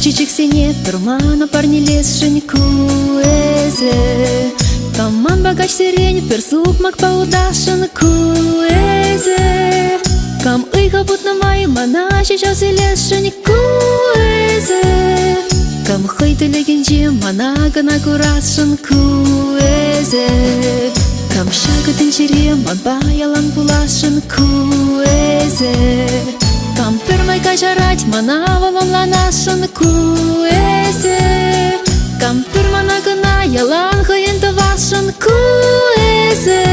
шурчичек сене турмана парни лесшень куэзе. Каман багач сирень персук мак паудашен куэзе. Кам ыйха путна май мана сейчас и лесшень куэзе. Кам хыйты легенче мана гана курашен куэзе. Кам шага тенчере ман баялан пулашен куэзе. Кам пермай качарать мана валом ланашен куэзе. Кам пермана гана ялан хаен вашен куэзе.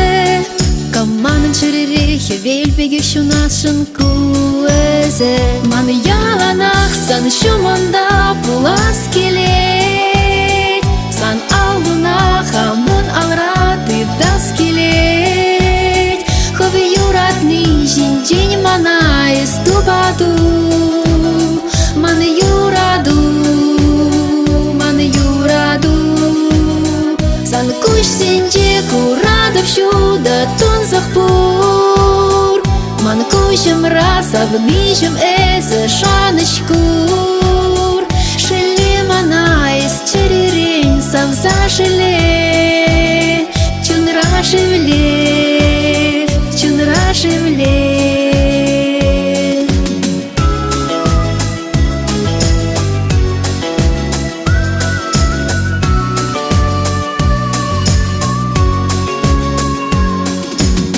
Кам манын черерехе вельбеге шунашен куэзе. Маны яланах сан шуманда пулас келей. Сан алунах амун алраты дас келей. Хове юратный жинжень мана иступаду. Маны юраду, маны юраду. Сан куш сенже курадов шуда тон захпур. Ман кушем раз обнижем эзе шаночкур. Шели мана из черерень савза шеле. Чунра шевле, чунра шевле.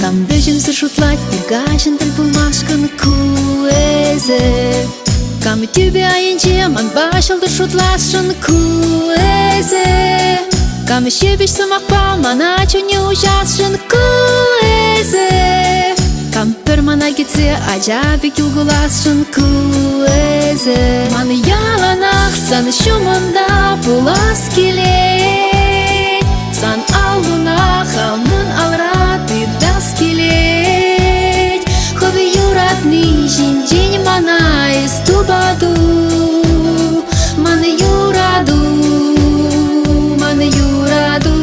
Кам бежимся шутлать, пергашен тальпумашкан куэзе. Кам тебе аенче ман башал да шутлашен куэзе. Кам щебеч самахпал мана чуне ужасшен куэзе. Кам пер мана гице аджаби килгуласшен куэзе. Ман яланах сан шуманда пулас келей. Сан алунах амун алраты дас келей. Хове юратный жинжень мана иступаду. Маны юраду, маны юраду.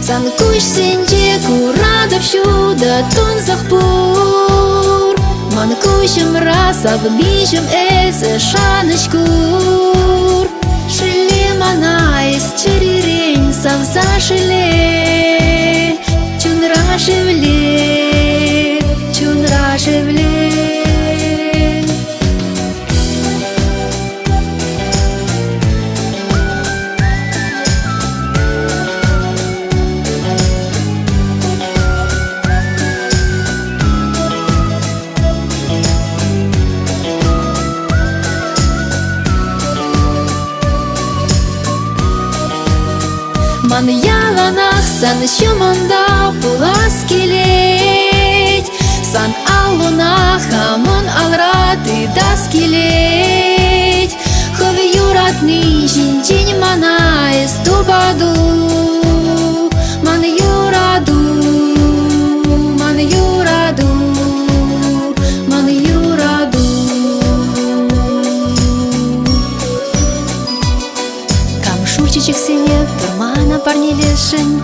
Сан куш сенже курадов шуда тон захпур. Ман кушем раз обнижем эзе шаночкур. Шели мана из черерень савза шеле. Чунра шевле, чунра шевле. Ман яланах сан шуманда пулас келей. Сан алунах амун алраты дас келей. Хове юратный жинжень мана иступаду. Маны юраду, маны юраду, маны юраду. Кам шурчичек сене турмана парни лешень